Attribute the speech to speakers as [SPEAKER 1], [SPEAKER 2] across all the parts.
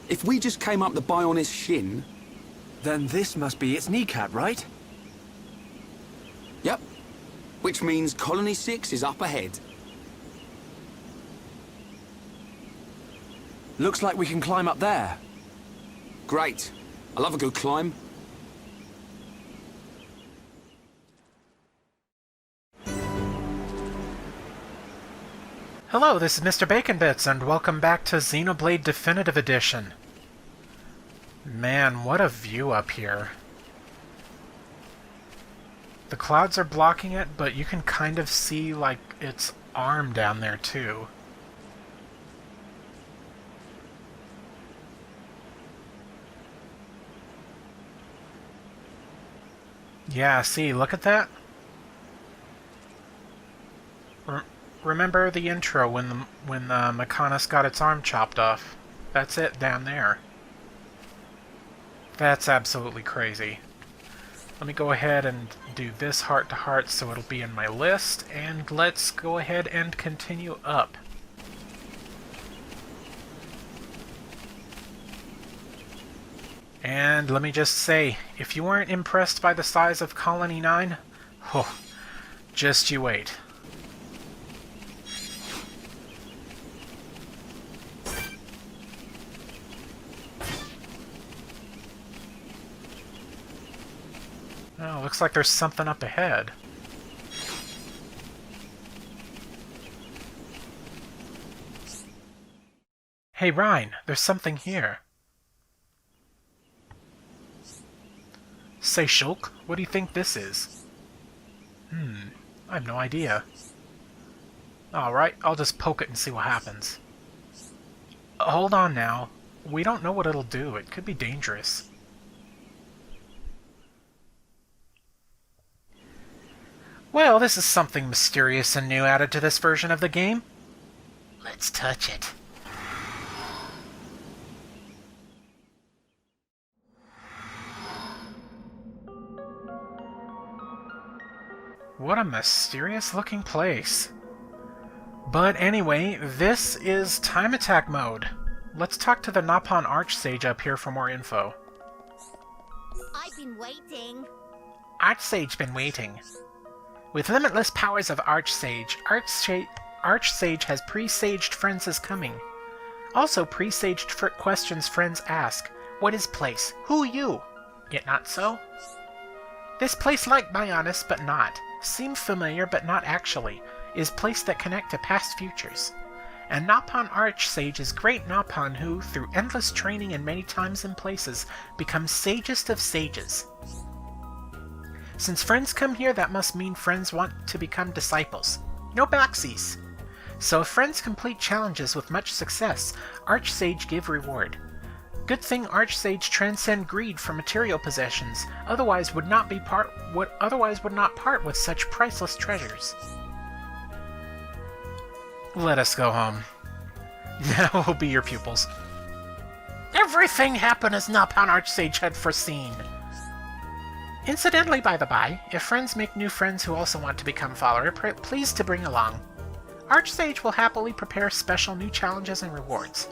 [SPEAKER 1] If we just came up the Bionis shin...
[SPEAKER 2] Then this must be its kneecap, right?
[SPEAKER 1] Yep. Which means Colony 6 is up ahead.
[SPEAKER 2] Looks like we can climb up there.
[SPEAKER 1] Great. I love a good climb.
[SPEAKER 3] Hello, this is Mr. Bacon Bits, and welcome back to Xenoblade Definitive Edition. Man, what a view up here. The clouds are blocking it, but you can kind of see, like, its arm down there, too. Yeah, see, look at that. Remember the intro when the Mechanis got its arm chopped off? That's it down there. That's absolutely crazy. Let me go ahead and do this heart to heart so it'll be in my list, and let's go ahead and continue up. And let me just say, if you weren't impressed by the size of Colony 9, oh, just you wait. Oh, looks like there's something up ahead. Hey, Rhine, there's something here. Say, Shulk, what do you think this is? I have no idea. Alright, I'll just poke it and see what happens. Hold on now. We don't know what it'll do. It could be dangerous. Well, this is something mysterious and new added to this version of the game. Let's touch it. What a mysterious-looking place. But anyway, this is Time Attack mode. Let's talk to the Napon Archsage up here for more info.
[SPEAKER 4] I've been waiting.
[SPEAKER 3] Archsage been waiting. With limitless powers of Archsage, Archsage has presaged friends is coming. Also presaged questions friends ask. What is place? Who you? Yet not so? This place like Bionis, but not. Seem familiar, but not actually. Is place that connect to past futures. And Napon Archsage is great Napon who, through endless training and many times and places, becomes sagest of sages. Since friends come here, that must mean friends want to become disciples. No backsies. So if friends complete challenges with much success, Archsage give reward. Good thing Archsage transcend greed for material possessions, otherwise would not part with such priceless treasures. Let us go home. Now we'll be your pupils. Everything happened as Napon Archsage had foreseen. Incidentally, by the by, if friends make new friends who also want to become follower, please to bring along. Archsage will happily prepare special new challenges and rewards.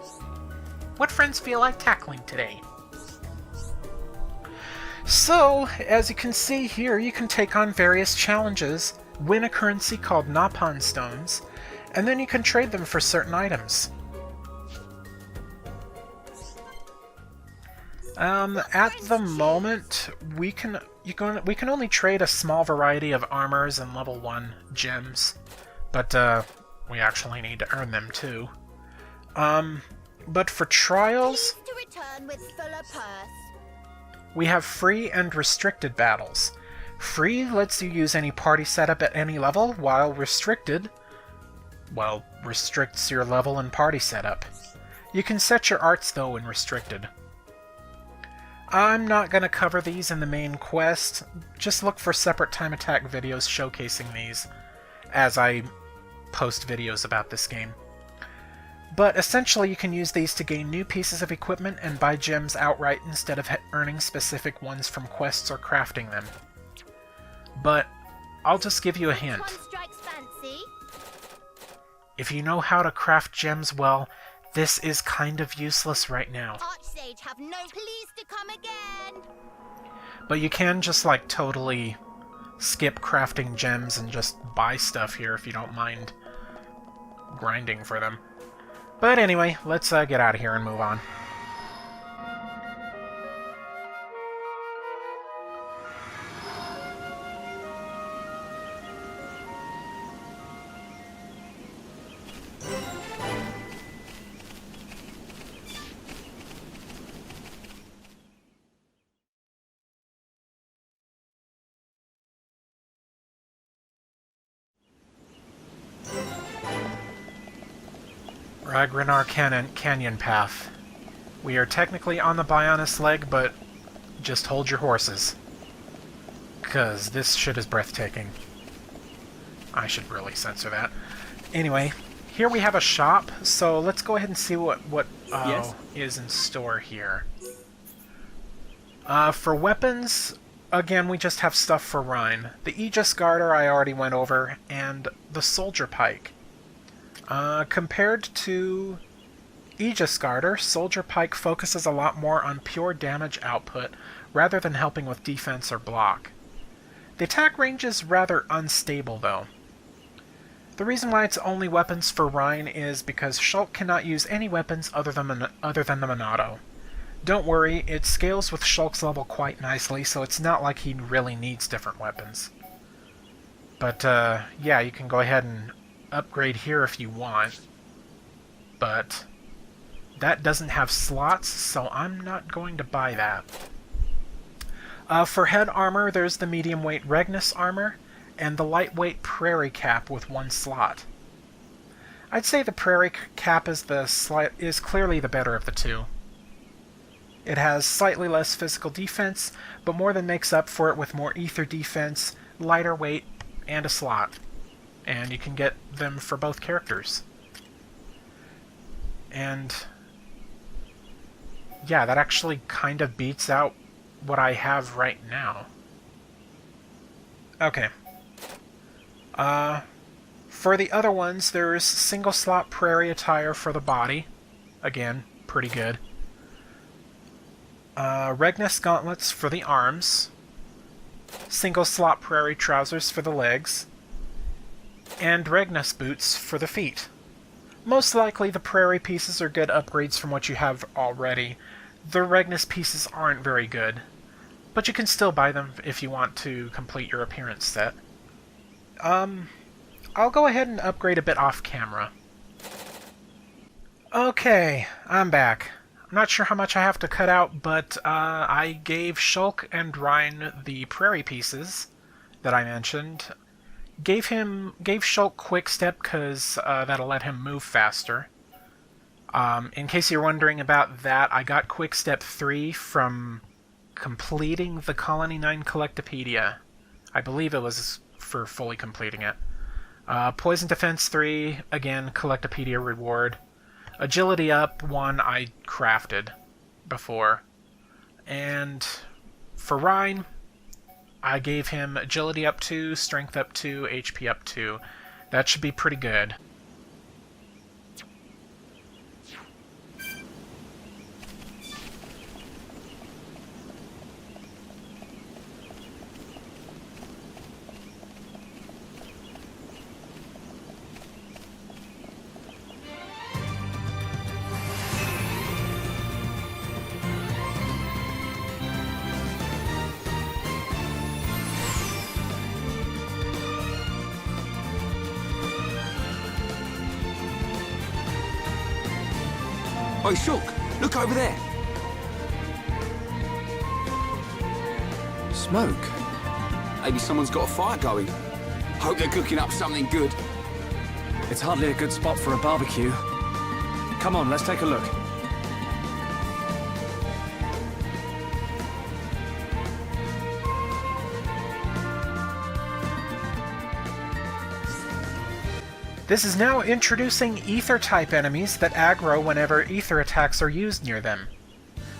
[SPEAKER 3] What friends feel like tackling today? So, as you can see here, you can take on various challenges, win a currency called Napon Stones, and then you can trade them for certain items. At the moment, we can only trade a small variety of armors and level 1 gems, but we actually need to earn them too. But for trials,
[SPEAKER 4] To return with fuller purse.
[SPEAKER 3] we have free and restricted battles. Free lets you use any party setup at any level, while restricted, well, restricts your level and party setup. You can set your arts though in restricted. I'm not going to cover these in the main quest, just look for separate Time Attack videos showcasing these, as I post videos about this game. But essentially you can use these to gain new pieces of equipment and buy gems outright instead of earning specific ones from quests or crafting them. But I'll just give you a hint.
[SPEAKER 4] One strikes fancy.
[SPEAKER 3] If you know how to craft gems well, this is kind of useless right now.
[SPEAKER 4] Archsage Sage have no please to come again.
[SPEAKER 3] But you can just, like, totally skip crafting gems and just buy stuff here if you don't mind grinding for them. But anyway, let's get out of here and move on. Ragnar Canyon Path. We are technically on the Bionis Leg, but just hold your horses. 'Cause this shit is breathtaking. I should really censor that. Anyway, here we have a shop, so let's go ahead and see what
[SPEAKER 1] Yes?
[SPEAKER 3] is in store here. For weapons, again, we just have stuff for Rhine. The Aegis Garter I already went over, and the Soldier Pike. Compared to Aegis Garter, Soldier Pike focuses a lot more on pure damage output rather than helping with defense or block. The attack range is rather unstable, though. The reason why it's only weapons for Rhine is because Shulk cannot use any weapons other than the Monado. Don't worry, it scales with Shulk's level quite nicely, so it's not like he really needs different weapons. But, yeah, you can go ahead and upgrade here if you want, but that doesn't have slots, so I'm not going to buy that. For head armor, there's the medium-weight Regnus armor, and the lightweight Prairie Cap with 1 slot. I'd say the Prairie Cap is clearly the better of the two. It has slightly less physical defense, but more than makes up for it with more ether defense, lighter weight, and a slot. And you can get them for both characters. And yeah, that actually kind of beats out what I have right now. Okay. For the other ones, there's single slot Prairie attire for the body. Again, pretty good. Regnus gauntlets for the arms. Single slot Prairie trousers for the legs. And Regnus boots for the feet. Most likely the Prairie pieces are good upgrades from what you have already. The Regnus pieces aren't very good, but you can still buy them if you want to complete your appearance set. I'll go ahead and upgrade a bit off camera. Okay, I'm back. I'm not sure how much I have to cut out, but I gave Shulk and Rhine the Prairie pieces that I mentioned. Gave Shulk Quick Step because that'll let him move faster. In case you're wondering about that, I got Quick Step 3 from completing the Colony 9 Collectopedia. I believe it was for fully completing it. Poison Defense 3, again, Collectopedia reward. Agility Up 1 I crafted before. And for Rhine, I gave him Agility up 2, Strength up 2, HP up 2. That should be pretty good.
[SPEAKER 1] Oi, Shulk, look over there. Smoke. Maybe someone's got a fire going. Hope they're cooking up something good.
[SPEAKER 2] It's hardly a good spot for a barbecue. Come on, let's take a look.
[SPEAKER 3] This is now introducing Ether-type enemies that aggro whenever Ether attacks are used near them.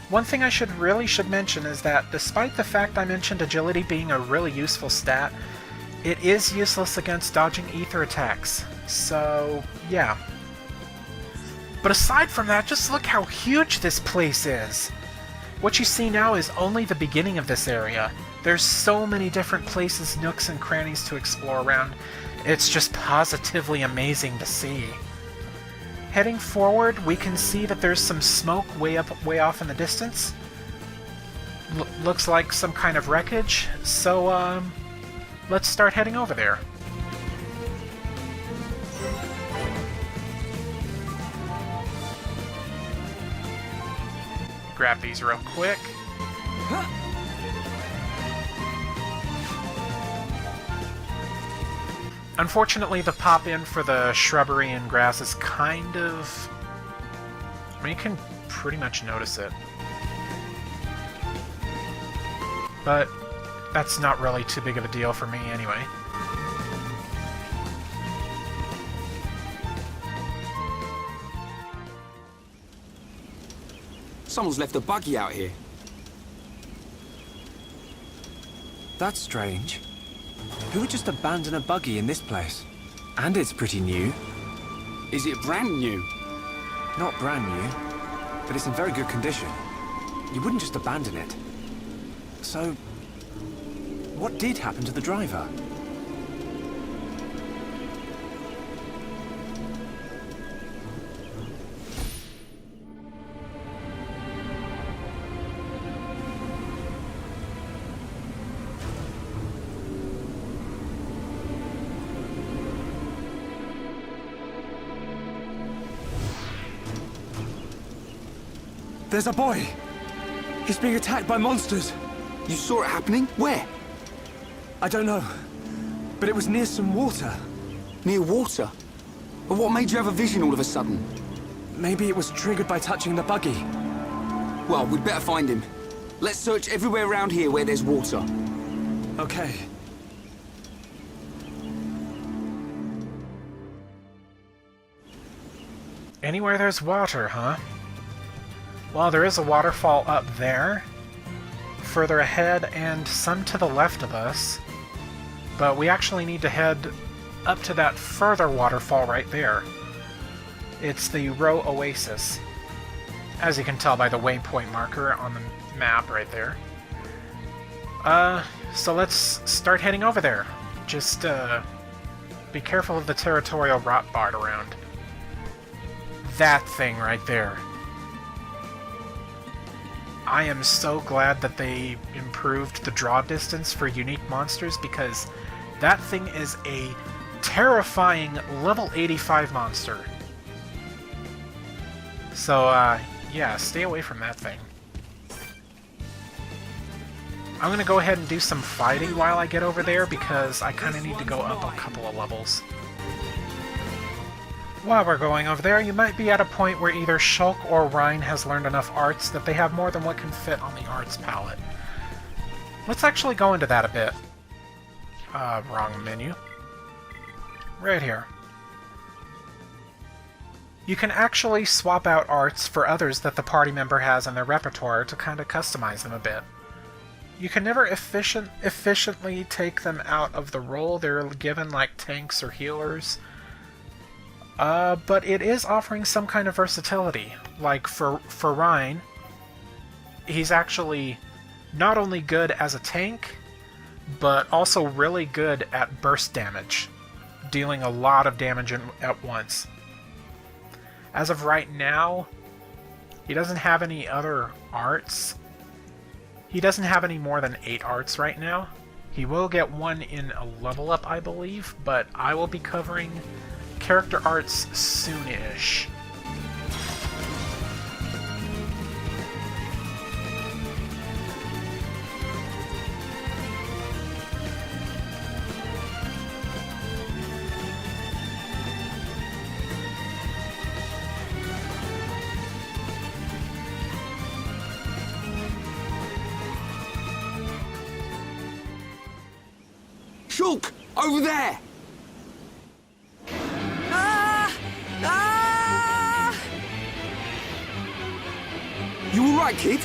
[SPEAKER 3] One thing I really should mention is that, despite the fact I mentioned Agility being a really useful stat, it is useless against dodging Ether attacks. So, yeah. But aside from that, just look how huge this place is! What you see now is only the beginning of this area. There's so many different places, nooks, and crannies to explore around. It's just positively amazing to see. Heading forward, we can see that there's some smoke way off in the distance. Looks like some kind of wreckage, so let's start heading over there. Grab these real quick. Unfortunately, the pop-in for the shrubbery and grass is kind of... I mean, you can pretty much notice it. But that's not really too big of a deal for me anyway.
[SPEAKER 1] Someone's left a buggy out here.
[SPEAKER 2] That's strange. Who would just abandon a buggy in this place? And it's pretty new.
[SPEAKER 1] Is it brand new?
[SPEAKER 2] Not brand new, but it's in very good condition. You wouldn't just abandon it. So, what did happen to the driver? There's a boy! He's being attacked by monsters!
[SPEAKER 1] You saw it happening? Where?
[SPEAKER 2] I don't know, but it was near some water.
[SPEAKER 1] Near water? But what made you have a vision all of a sudden?
[SPEAKER 2] Maybe it was triggered by touching the buggy.
[SPEAKER 1] Well, we'd better find him. Let's search everywhere around here where there's water.
[SPEAKER 2] Okay.
[SPEAKER 3] Anywhere there's water, huh? Well, there is a waterfall up there, further ahead, and some to the left of us. But we actually need to head up to that further waterfall right there. It's the Row Oasis, as you can tell by the waypoint marker on the map right there. So let's start heading over there. Just, be careful of the territorial rot bard around. That thing right there. I am so glad that they improved the draw distance for unique monsters, because that thing is a terrifying level 85 monster. So, yeah, stay away from that thing. I'm gonna go ahead and do some fighting while I get over there, because I kinda need to go up a couple of levels. While we're going over there, you might be at a point where either Shulk or Rhine has learned enough arts that they have more than what can fit on the arts palette. Let's actually go into that a bit. Wrong menu. Right here. You can actually swap out arts for others that the party member has in their repertoire to kind of customize them a bit. You can never efficiently take them out of the role they're given, like tanks or healers. But it is offering some kind of versatility. Like for Rhine, he's actually not only good as a tank, but also really good at burst damage, dealing a lot of damage at once. As of right now, he doesn't have any other arts. He doesn't have any more than 8 arts right now. He will get one in a level up, I believe, but I will be covering character arts soonish.
[SPEAKER 1] Shulk! Over there! You alright, kid?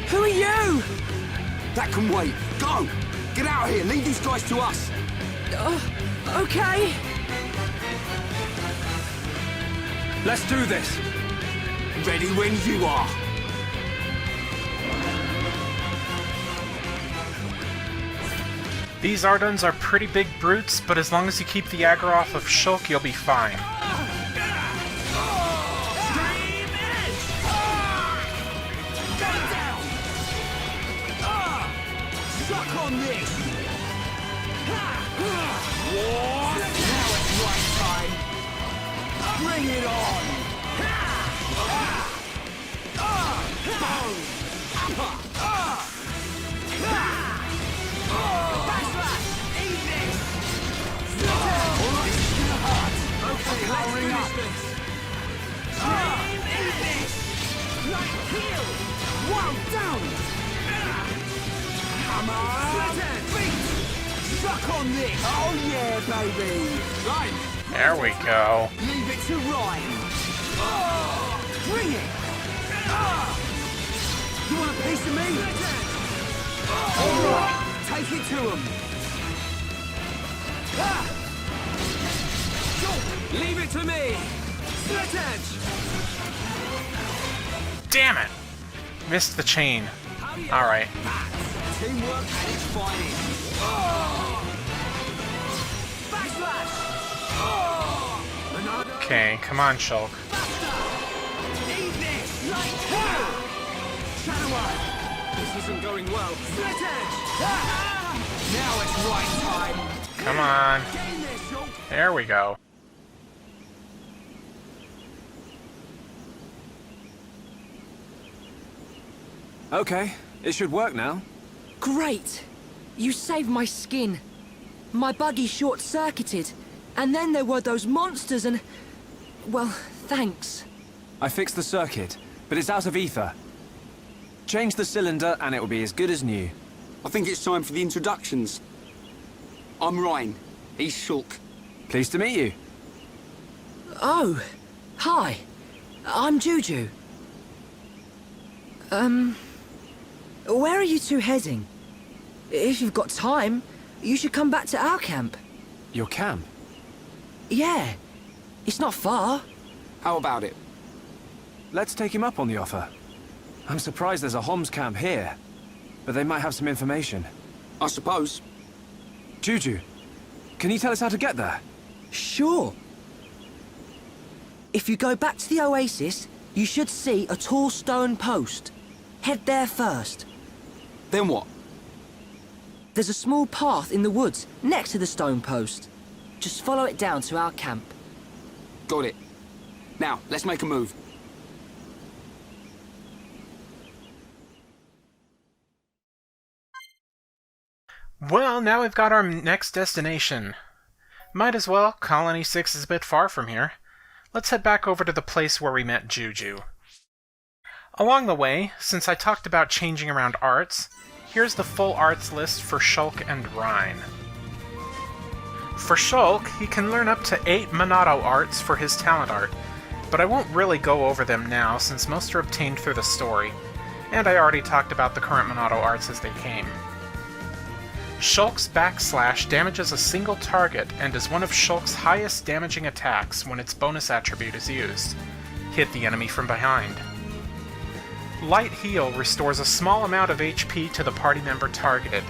[SPEAKER 5] Who are you?
[SPEAKER 1] That can wait. Go! Get out of here! Leave these guys to us!
[SPEAKER 5] Okay.
[SPEAKER 2] Let's do this!
[SPEAKER 1] Ready when you are!
[SPEAKER 3] These Ardens are pretty big brutes, but as long as you keep the aggro off of Shulk, you'll be fine.
[SPEAKER 1] Suck on this! What? Now it's right time! Bring it on! Okay, hurry up! Like heel! Wow, down! Come on! Beat! Suck on this! Oh yeah, baby! Right!
[SPEAKER 3] There we go.
[SPEAKER 1] Leave it to Ryan! Bring it! You want a piece of me? Alright, take it to him! Leave it to me! Slit Edge!
[SPEAKER 3] Damn it! Missed the chain. Alright.
[SPEAKER 1] Teamwork at its finest! Backslash!
[SPEAKER 3] Okay, come on, Shulk.
[SPEAKER 1] Eat this! Like hell! Shadow Eye! This isn't going well. Slit Edge! Now it's right time!
[SPEAKER 3] Come on.
[SPEAKER 1] Get in there, Shulk!
[SPEAKER 3] There we go.
[SPEAKER 2] Okay, it should work now.
[SPEAKER 5] Great! You saved my skin. My buggy short-circuited, and then there were those monsters and... Well, thanks.
[SPEAKER 2] I fixed the circuit, but it's out of ether. Change the cylinder and it will be as good as new.
[SPEAKER 1] I think it's time for the introductions. I'm Ryan. He's Shulk.
[SPEAKER 2] Pleased to meet you.
[SPEAKER 5] Oh, hi. I'm Juju. Where are you two heading? If you've got time, you should come back to our camp.
[SPEAKER 2] Your camp?
[SPEAKER 5] Yeah, it's not far.
[SPEAKER 1] How about it?
[SPEAKER 2] Let's take him up on the offer. I'm surprised there's a Homs camp here, but they might have some information.
[SPEAKER 1] I suppose.
[SPEAKER 2] Juju, can you tell us how to get there?
[SPEAKER 5] Sure. If you go back to the oasis, you should see a tall stone post. Head there first.
[SPEAKER 1] Then what?
[SPEAKER 5] There's a small path in the woods next to the stone post. Just follow it down to our camp.
[SPEAKER 1] Got it. Now, let's make a move.
[SPEAKER 3] Well, now we've got our next destination. Might as well. Colony 6 is a bit far from here. Let's head back over to the place where we met Juju. Along the way, since I talked about changing around arts, here's the full arts list for Shulk and Rhine. For Shulk, he can learn up to 8 Monado arts for his talent art, but I won't really go over them now since most are obtained through the story, and I already talked about the current Monado arts as they came. Shulk's backslash damages a single target and is one of Shulk's highest damaging attacks when its bonus attribute is used. Hit the enemy from behind. Light Heal restores a small amount of HP to the party member targeted.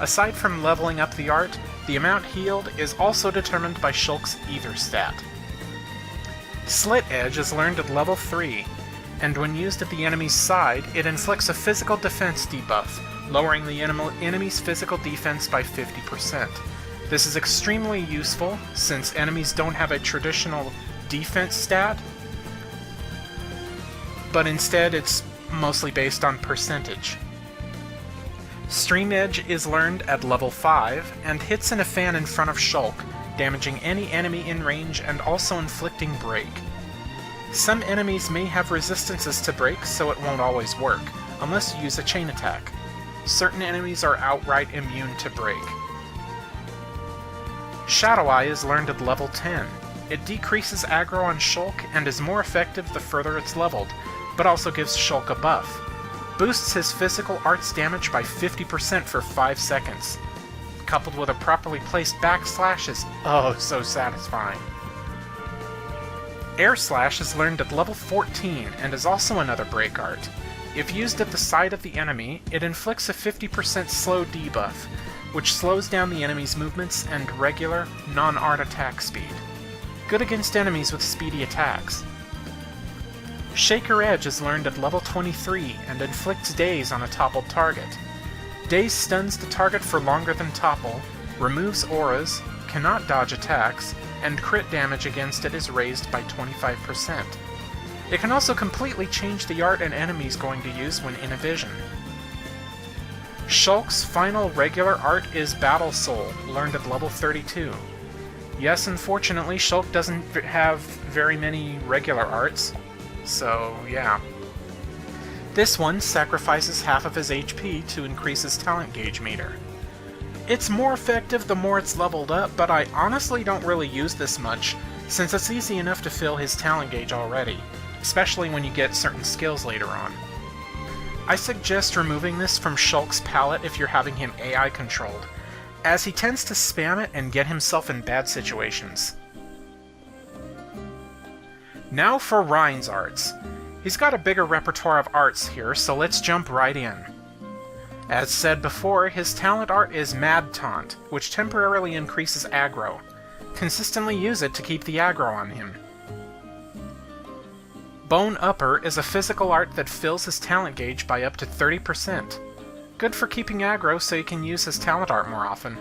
[SPEAKER 3] Aside from leveling up the art, the amount healed is also determined by Shulk's Ether stat. Slit Edge is learned at level 3, and when used at the enemy's side, it inflicts a physical defense debuff, lowering the enemy's physical defense by 50%. This is extremely useful, since enemies don't have a traditional defense stat, but instead it's mostly based on percentage. Stream Edge is learned at level 5, and hits in a fan in front of Shulk, damaging any enemy in range and also inflicting break. Some enemies may have resistances to break, so it won't always work, unless you use a chain attack. Certain enemies are outright immune to break. Shadow Eye is learned at level 10. It decreases aggro on Shulk and is more effective the further it's leveled, but also gives Shulk a buff. Boosts his physical arts damage by 50% for 5 seconds. Coupled with a properly placed backslash is oh so satisfying. Air Slash is learned at level 14 and is also another break art. If used at the side of the enemy, it inflicts a 50% slow debuff, which slows down the enemy's movements and regular, non-art attack speed. Good against enemies with speedy attacks. Shaker Edge is learned at level 23 and inflicts daze on a toppled target. Daze stuns the target for longer than topple, removes auras, cannot dodge attacks, and crit damage against it is raised by 25%. It can also completely change the art an enemy is going to use when in a vision. Shulk's final regular art is Battle Soul, learned at level 32. Yes, unfortunately, Shulk doesn't have very many regular arts, so yeah. This one sacrifices half of his HP to increase his talent gauge meter. It's more effective the more it's leveled up, but I honestly don't really use this much, since it's easy enough to fill his talent gauge already, especially when you get certain skills later on. I suggest removing this from Shulk's palette if you're having him AI controlled, as he tends to spam it and get himself in bad situations. Now for Rhine's arts. He's got a bigger repertoire of arts here, so let's jump right in. As said before, his talent art is Mad Taunt, which temporarily increases aggro. Consistently use it to keep the aggro on him. Bone Upper is a physical art that fills his talent gauge by up to 30%. Good for keeping aggro so you can use his talent art more often.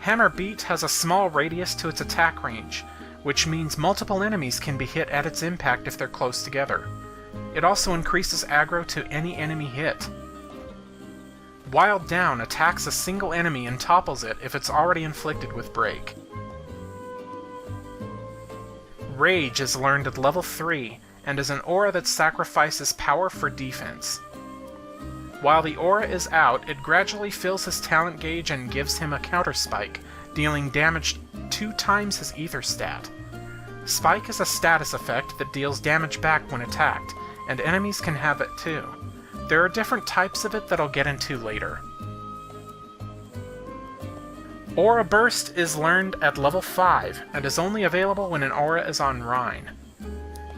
[SPEAKER 3] Hammer Beat has a small radius to its attack range, which means multiple enemies can be hit at its impact if they're close together. It also increases aggro to any enemy hit. Wild Down attacks a single enemy and topples it if it's already inflicted with Break. Rage is learned at level 3, and is an aura that sacrifices power for defense. While the aura is out, it gradually fills his talent gauge and gives him a counter spike, dealing damage 2 times his ether stat. Spike is a status effect that deals damage back when attacked, and enemies can have it too. There are different types of it that I'll get into later. Aura Burst is learned at level 5, and is only available when an aura is on Rhine.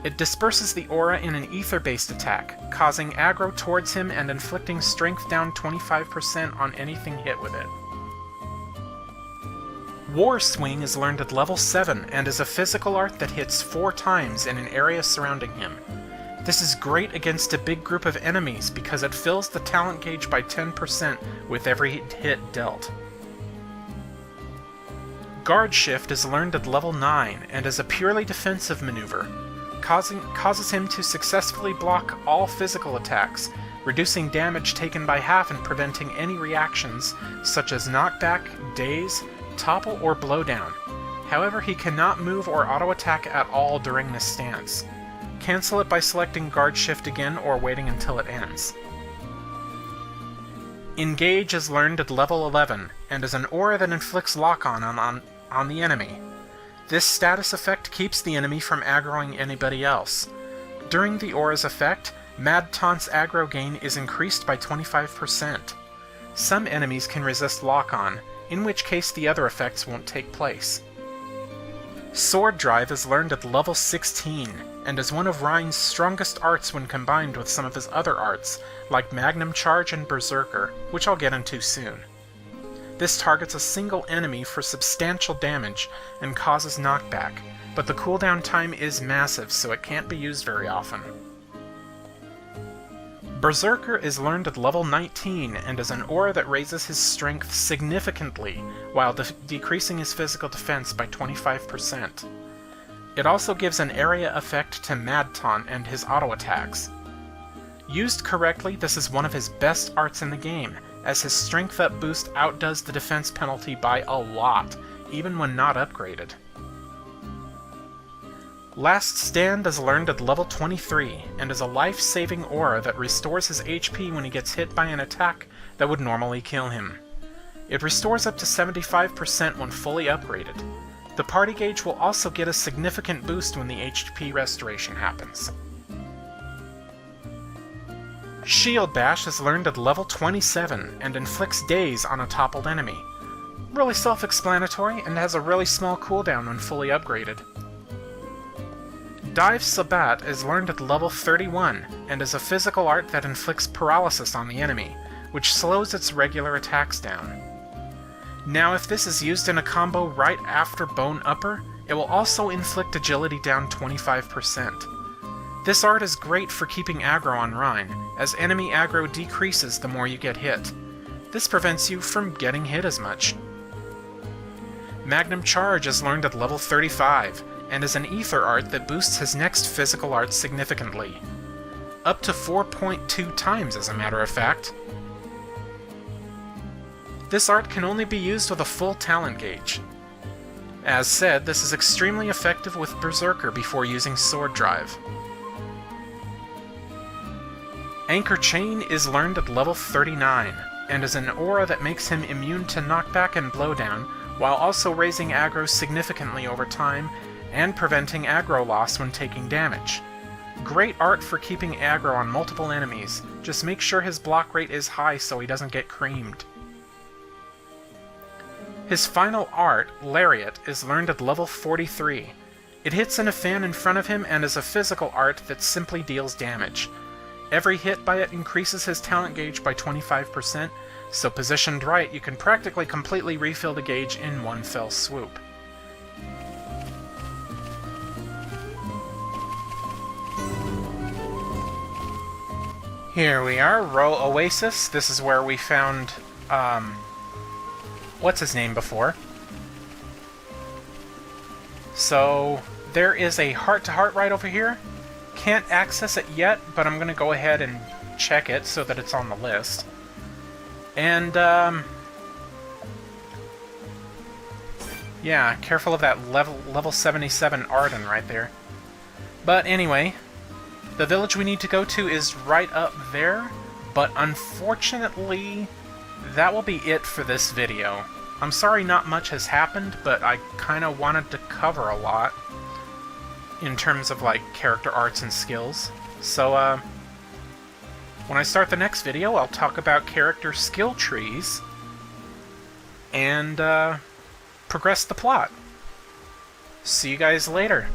[SPEAKER 3] It disperses the aura in an ether-based attack, causing aggro towards him and inflicting strength down 25% on anything hit with it. War Swing is learned at level 7, and is a physical art that hits 4 times in an area surrounding him. This is great against a big group of enemies because it fills the talent gauge by 10% with every hit dealt. Guard Shift is learned at level 9, and is a purely defensive maneuver. Causes him to successfully block all physical attacks, reducing damage taken by half and preventing any reactions such as knockback, daze, topple, or blowdown. However, he cannot move or auto-attack at all during this stance. Cancel it by selecting Guard Shift again or waiting until it ends. Engage is learned at level 11, and is an aura that inflicts lock-on on the enemy. This status effect keeps the enemy from aggroing anybody else. During the aura's effect, Mad Taunt's aggro gain is increased by 25%. Some enemies can resist lock-on, in which case the other effects won't take place. Sword Drive is learned at level 16, and is one of Rhine's strongest arts when combined with some of his other arts, like Magnum Charge and Berserker, which I'll get into soon. This targets a single enemy for substantial damage and causes knockback, but the cooldown time is massive, so it can't be used very often. Berserker is learned at level 19, and is an aura that raises his strength significantly, while decreasing his physical defense by 25%. It also gives an area effect to Mad Taunt and his auto attacks. Used correctly, this is one of his best arts in the game, as his strength up boost outdoes the defense penalty by a lot, even when not upgraded. Last Stand is learned at level 23, and is a life-saving aura that restores his HP when he gets hit by an attack that would normally kill him. It restores up to 75% when fully upgraded. The party gauge will also get a significant boost when the HP restoration happens. Shield Bash is learned at level 27, and inflicts daze on a toppled enemy. Really self-explanatory, and has a really small cooldown when fully upgraded. Dive Sabat is learned at level 31, and is a physical art that inflicts paralysis on the enemy, which slows its regular attacks down. Now, if this is used in a combo right after Bone Upper, it will also inflict agility down 25%. This art is great for keeping aggro on Rhine, as enemy aggro decreases the more you get hit. This prevents you from getting hit as much. Magnum Charge is learned at level 35, and is an ether art that boosts his next physical art significantly. Up to 4.2 times, as a matter of fact. This art can only be used with a full talent gauge. As said, this is extremely effective with Berserker before using Sword Drive. Anchor Chain is learned at level 39, and is an aura that makes him immune to knockback and blowdown, while also raising aggro significantly over time, and preventing aggro loss when taking damage. Great art for keeping aggro on multiple enemies, just make sure his block rate is high so he doesn't get creamed. His final art, Lariat, is learned at level 43. It hits in a fan in front of him and is a physical art that simply deals damage. Every hit by it increases his talent gauge by 25%, so positioned right, you can practically completely refill the gauge in one fell swoop. Here we are, Row Oasis. This is where we found, what's his name before. So, there is a heart-to-heart right over here. Can't access it yet, but I'm going to go ahead and check it so that it's on the list. And, yeah, careful of that level 77 Arden right there. But anyway, the village we need to go to is right up there, but unfortunately, that will be it for this video. I'm sorry not much has happened, but I kind of wanted to cover a lot in terms of, like, character arts and skills. So, when I start the next video, I'll talk about character skill trees and progress the plot. See you guys later.